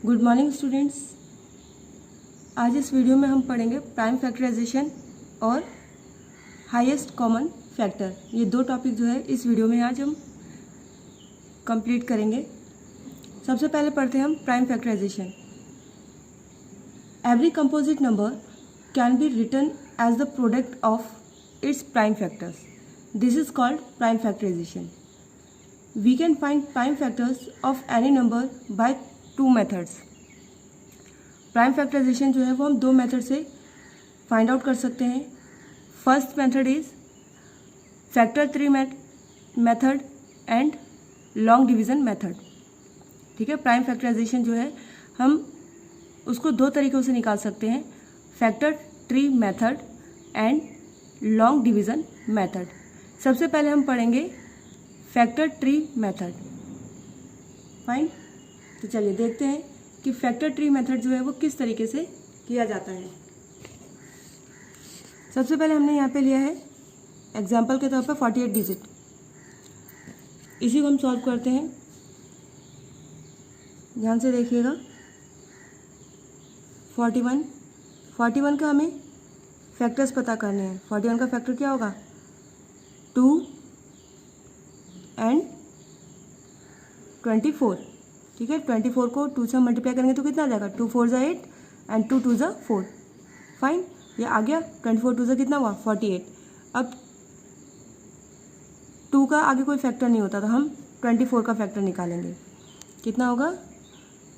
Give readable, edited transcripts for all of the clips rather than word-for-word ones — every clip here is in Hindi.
Good morning students. आज इस वीडियो में हम पढ़ेंगे प्राइम फैक्टराइजेशन और हाईएस्ट कॉमन फैक्टर। ये दो टॉपिक जो है इस वीडियो में आज हम कंप्लीट करेंगे। सबसे पहले पढ़ते हैं हम prime factorisation. Every composite number can be written as the product of its prime factors. This is called prime factorisation. We can find prime factors of any number by two methods. Prime factorisation जो है वो हम दो मेथड से फाइंड आउट कर सकते हैं। First method is factor tree method and long division method. ठीक है, प्राइम फैक्टराइजेशन जो है हम उसको दो तरीक़ों से निकाल सकते हैं, factor tree method and long division method. सबसे पहले हम पढ़ेंगे फैक्टर ट्री मेथड। फाइन, तो चलिए देखते हैं कि फैक्टर ट्री मेथड जो है वो किस तरीके से किया जाता है। सबसे पहले हमने यहाँ पे लिया है एग्जाम्पल के तौर पर 48 डिजिट। इसी को हम सॉल्व करते हैं। ध्यान से देखिएगा। 41 का हमें फैक्टर्स पता करने हैं। 41 का फैक्टर क्या होगा? 2 एंड 24। ठीक है, 24 को 2 से मल्टीप्लाई करेंगे तो कितना आ जाएगा? 2 4 = 8 एंड 2 2 = 4। फाइन, ये आ गया। 24 2 से कितना हुआ? 48। अब 2 का आगे कोई फैक्टर नहीं होता तो हम 24 का फैक्टर निकालेंगे। कितना होगा?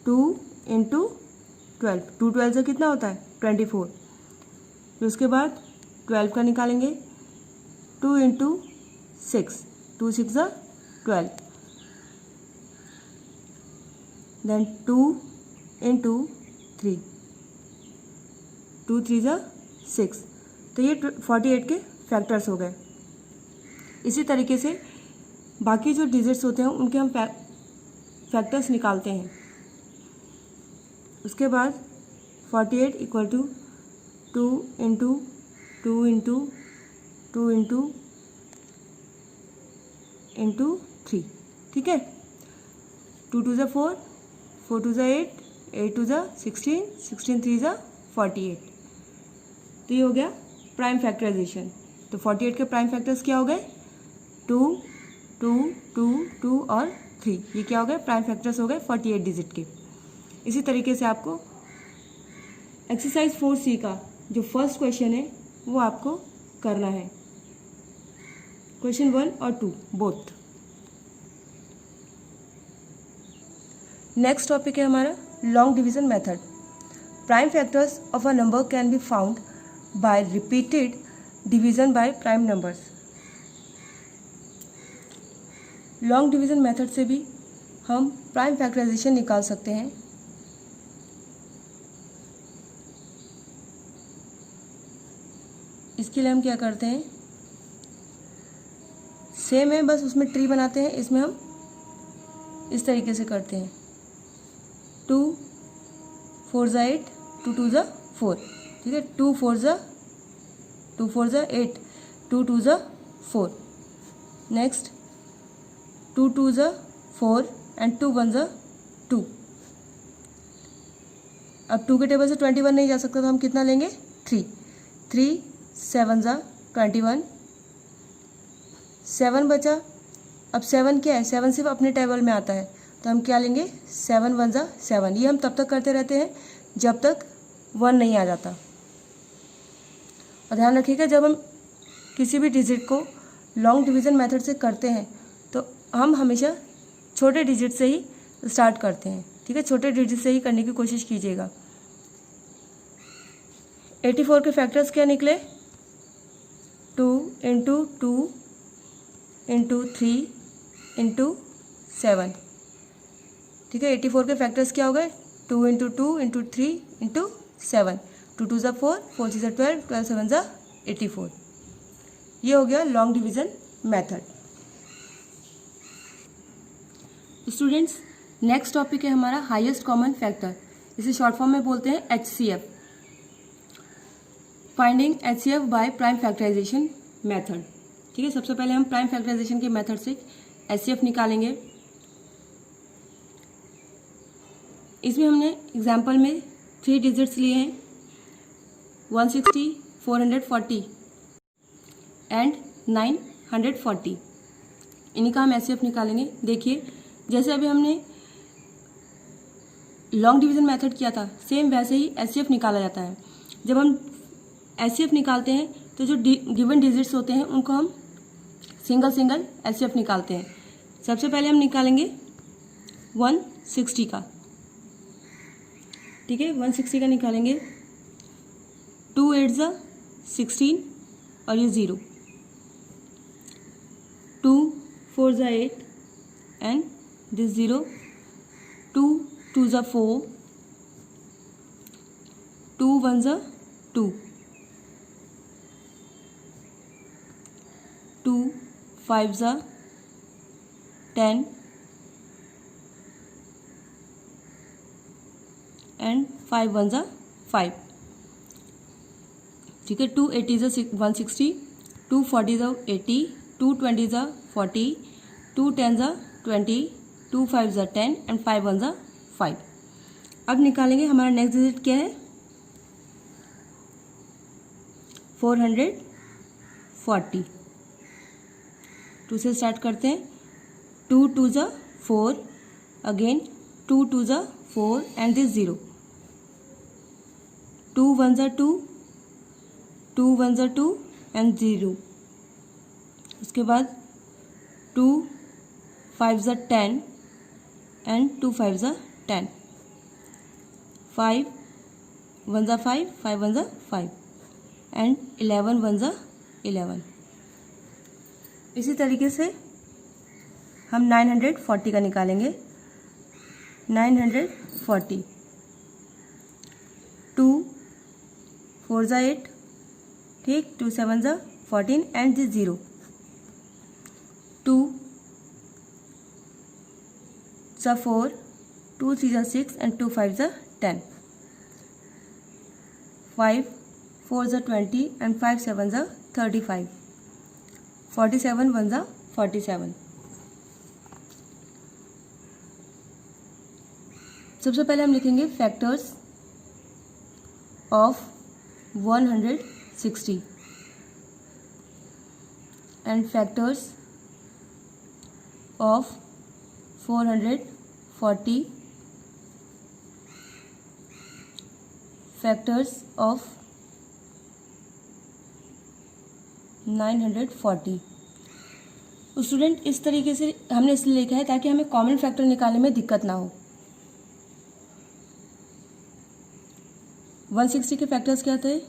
2 × 12। 2 12 से कितना होता है? 24। फिर उसके बाद 12 का निकालेंगे। 2 × 6, 2 6 = 12। देन 2 × 3, 2 3 = 6। तो ये 48 के फैक्टर्स हो गए। इसी तरीके से बाकी जो डिजिट्स होते हैं उनके हम फैक्टर्स निकालते हैं। उसके बाद 48 = 2 × 2 × 2 × 3। ठीक है, 2 2 = 4, 4 2 = 8, 8 2 = 16, 16 3 = 48। तो ये हो गया प्राइम फैक्टराइजेशन। तो 48 के प्राइम फैक्टर्स क्या हो गए? 2 2 2 2 और 3। ये क्या हो गए? प्राइम फैक्टर्स हो गए 48 डिजिट के। इसी तरीके से आपको एक्सरसाइज 4C का जो फर्स्ट क्वेश्चन है वो आपको करना है। क्वेश्चन 1 और 2 बोथ। नेक्स्ट टॉपिक है हमारा long division method. Prime factors of a number can be found by repeated division by prime numbers. Long division method से भी हम प्राइम फैक्टराइजेशन निकाल सकते हैं। इसके लिए हम क्या करते हैं? सेम है, बस उसमें ट्री बनाते हैं। इसमें हम इस तरीके से करते हैं। 2 4 = 8, 2 2 = 4। ठीक है, 2 4 = 8, 2 2 = 4। Next 2 2 = 4 and 2 1 = 2। अब 2 के टेबल से 21 नहीं जा सकता तो हम कितना लेंगे? 3 3 7 = 21। 7 बचा। अब 7 क्या है? 7 सिर्फ अपने टेबल में आता है तो हम क्या लेंगे? 7 1 = 7। ये हम तब तक करते रहते हैं जब तक 1 नहीं आ जाता। और ध्यान रखिएगा, जब हम किसी भी डिजिट को लॉन्ग डिवीज़न मेथड से करते हैं तो हम हमेशा छोटे डिजिट से ही स्टार्ट करते हैं। ठीक है, छोटे डिजिट से ही करने की कोशिश कीजिएगा। 84 के फैक्टर्स क्या निकले? 2 × 2 × 3 × 7। ठीक है, 84 के फैक्टर्स क्या हो गए? 2 × 2 × 3 × 7। 2 2 = 4, 4 6 = 12, 12 7 = 84। ये हो गया long division method. Students, next topic है हमारा हाईएस्ट कॉमन फैक्टर। इसे शॉर्ट फॉर्म में बोलते हैं HCF। Finding HCF by prime factorisation method. ठीक है, सबसे पहले हम प्राइम फैक्टराइजेशन के मेथड से HCF निकालेंगे। इसमें हमने एग्जाम्पल में 3 डिजिट्स लिए हैं, 160, 440 एंड 940। इन्हीं का हम एचसीएफ निकालेंगे। देखिए, जैसे अभी हमने लॉन्ग डिवीजन मेथड किया था, सेम वैसे ही एचसीएफ निकाला जाता है। जब हम एचसीएफ निकालते हैं तो जो गिवन डिजिट्स होते हैं उनको हम सिंगल सिंगल एचसीएफ निकालते हैं। सबसे पहले हम निकालेंगे 160 का, ठीक है, 160 का निकालेंगे। 2 8 ज़ा 16 और ये 0, 2 4 ज़ा 8 एंड दिस 0, 2 2 ज़ा 4, 2 1 ज़ा 2, 2 5 ज़ा 10 एंड 5 1 ज़ा 5, ठीक है। 2 80 ज़ा 160, 2 40 ज़ा 80, 2 20 ज़ा 40, 2 10 ज़ा 20, 2 5 ज़ा 10 एंड 5 1 ज़ा 5। अब निकालेंगे हमारा नेक्स्ट डिजिट क्या है, 440। 2 से स्टार्ट करते हैं। 2 2 ज़ा 4, अगेन 2 2 ज़ा 4 एंड दिस 0, 2 1 ज़ा 2, 2 1 ज़ा 2 एंड 0। उसके बाद 2 5 ज़ा 10 एंड 2 5 ज़ा 10, 5 1 ज़ा 5, 5 1 ज़ा 5 एंड 11 1 ज़ा 11। इसी तरीके से हम 940 का निकालेंगे। 940, 2 4 ज़ा 8, ठीक, 2 7 ज़ा 14 एंड दिस 0, 2 ज़ा 4, 2 3 ज़ा 6 एंड 2 5 ज़ा 10, 5 4 ज़ा 20 एंड 5 7 ज़ा 35, 47 1 ज़ा 47। सबसे पहले हम लिखेंगे factors of 160 and factors of 440, factors of 940। Student, इस तरीके से हमने इसलिए लिखा है ताकि हमें कॉमन फैक्टर निकालने में दिक्कत ना हो। 160 के फैक्टर्स क्या थे,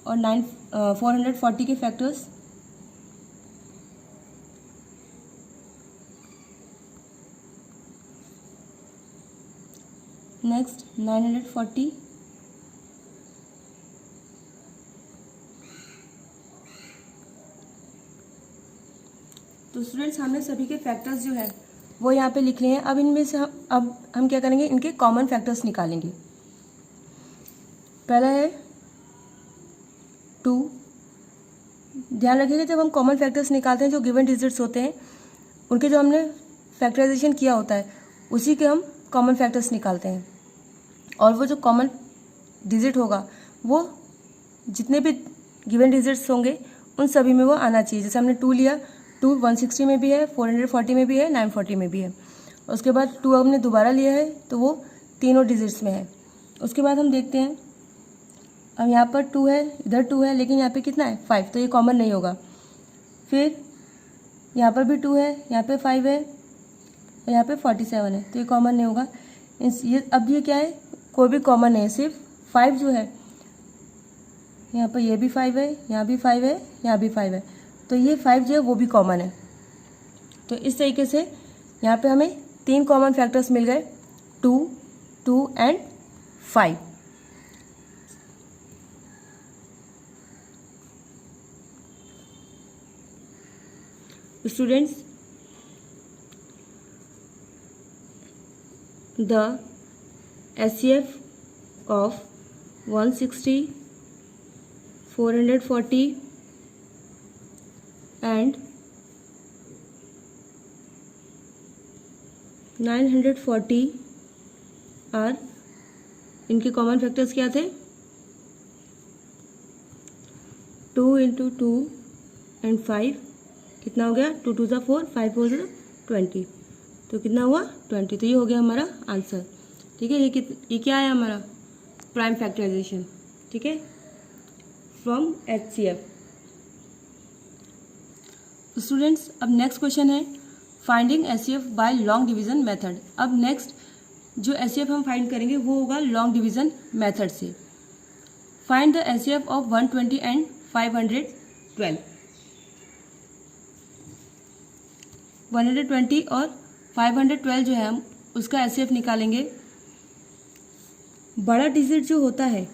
और 440 के फैक्टर्स नेक्स्ट 940, तो स्टूडेंट्स हमने सभी के फैक्टर्स जो है वो यहाँ पे लिख लिए हैं। अब इनमें से हम क्या करेंगे, इनके कॉमन फैक्टर्स निकालेंगे। पहला है 2। ध्यान रखिएगा, जब हम कॉमन फैक्टर्स निकालते हैं जो गिवन डिजिट्स होते हैं उनके जो हमने फैक्टराइजेशन किया होता है उसी के हम कॉमन फैक्टर्स निकालते हैं, और वो जो कॉमन डिजिट होगा वो जितने भी गिवन डिजिट्स होंगे उन सभी में वो आना चाहिए। जैसे हमने 2 लिया, 2 160 में भी है, 440 में भी है, 940 में भी है। उसके बाद 2 हमने दोबारा लिया है तो वो तीनों डिजिट्स में है। उसके बाद हम देखते हैं, अब यहाँ पर 2 है, इधर 2 है, लेकिन यहाँ पे कितना है 5, तो ये कॉमन नहीं होगा। फिर यहाँ पर भी 2 है, यहाँ पे 5 है, और यहाँ पे 47 है, तो ये कॉमन नहीं होगा। ये अब ये क्या है, कोई भी कॉमन नहीं है, सिर्फ 5 जो है, यहाँ पर ये भी 5 है, यहाँ भी 5 है, यहाँ भी 5 है, तो ये 5 जो है वो भी कॉमन है। तो इस तरीके से यहाँ पे हमें 3 कॉमन फैक्टर्स मिल गए, 2, 2 एंड 5। Students, the HCF of 160, 440 and 940 are, इनके कॉमन फैक्टर्स क्या थे? 2 × 2 एंड 5, कितना हो गया? 2 × 2 = 4, 5 × 4 = 20, तो कितना हुआ? 20। तो ये हो गया हमारा आंसर। ठीक है, ये क्या है हमारा? Prime factorisation. ठीक है, फ्रॉम HCF। स्टूडेंट्स, अब नेक्स्ट क्वेश्चन है finding HCF by long division method. अब नेक्स्ट जो HCF हम फाइंड करेंगे वो होगा लॉन्ग डिवीजन मेथड से। Find the HCF of 120 and 512। 120 और 512 जो है हम उसका HCF निकालेंगे। बड़ा डिजिट जो होता है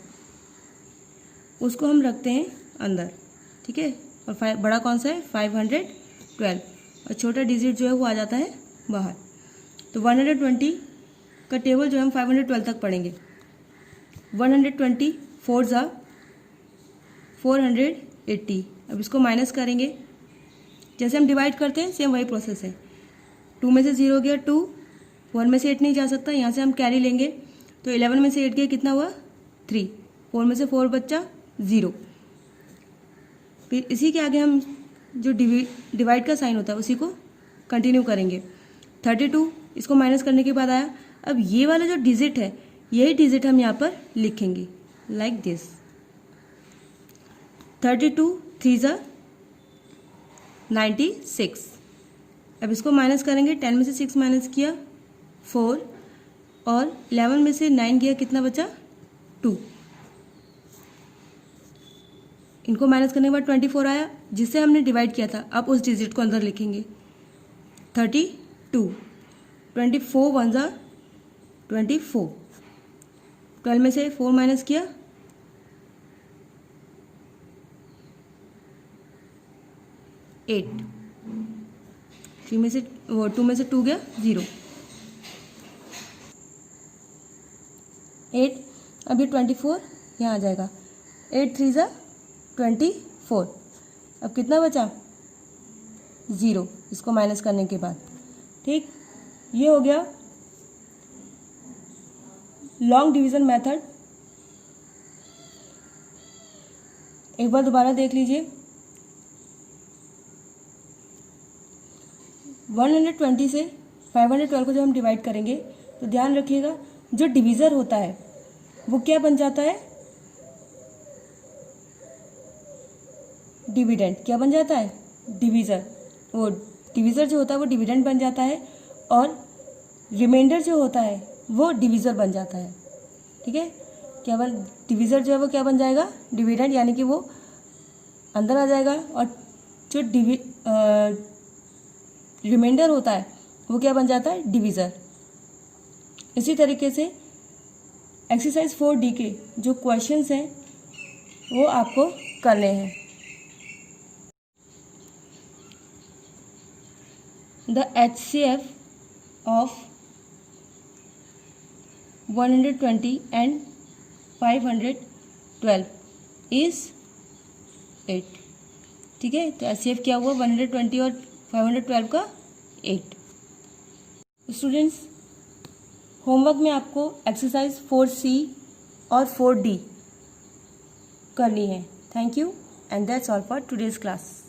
उसको हम रखते हैं अंदर, ठीक है, और बड़ा कौन सा है? 512, और छोटा डिजिट जो है वो आ जाता है बाहर। तो 120 का टेबल जो है हम 512 तक पढ़ेंगे। 120 4 ज़ा 480। अब इसको माइनस करेंगे, जैसे हम डिवाइड करते हैं सेम वही प्रोसेस है। 2 में से 0 गया 2, 1 में से 8 नहीं जा सकता, यहाँ से हम कैरी लेंगे, तो 11 में से 8 गया कितना हुआ? 3, 4 में से 4 बच्चा 0। फिर इसी के आगे हम जो डिवाइड का साइन होता है उसी को कंटिन्यू करेंगे। 32 इसको माइनस करने के बाद आया। अब ये वाला जो डिजिट है यही डिजिट हम यहाँ पर लिखेंगे लाइक दिस। 32 3 ज़ा 96। अब इसको माइनस करेंगे, 10 में से 6 माइनस किया 4, और 11 में से 9 गया कितना बचा? 2। इनको माइनस करने के बाद 24 आया जिससे हमने डिवाइड किया था। अब उस डिजिट को अंदर लिखेंगे 32। 24 1 ज़ा 24। 12 में से 4 माइनस किया 8। 2 में से 2 गया 0। 8। अब ये 24 यहाँ आ जाएगा। 8 3 ज़ा 24। अब कितना बचा? 0, इसको माइनस करने के बाद। ठीक, ये हो गया लॉन्ग डिवीजन मेथड। एक बार दोबारा देख लीजिए। 120 से 512 को जब हम डिवाइड करेंगे तो ध्यान रखिएगा जो डिवीज़र होता है वो क्या बन जाता है? डिविडेंड। क्या बन जाता है? डिवीज़र। वो डिवीज़र जो होता है वो डिविडेंड बन जाता है, और रिमाइंडर जो होता है वो डिवीज़र बन जाता है। ठीक है, डिवीज़र जो है वो क्या बन जाएगा? डिविडेंड, यानी कि वो अंदर आ जाएगा, और जो रिमाइंडर होता है वो क्या बन जाता है? डिवीज़र। इसी तरीके से एक्सरसाइज 4D के जो क्वेश्चंस हैं वो आपको करने हैं। The HCF of 120 and 512 is 8। ठीक है, तो HCF क्या हुआ? 120 और 512 का 8। स्टूडेंट्स, होमवर्क में आपको एक्सरसाइज 4C और 4D करनी है। Thank you and that's all for today's class.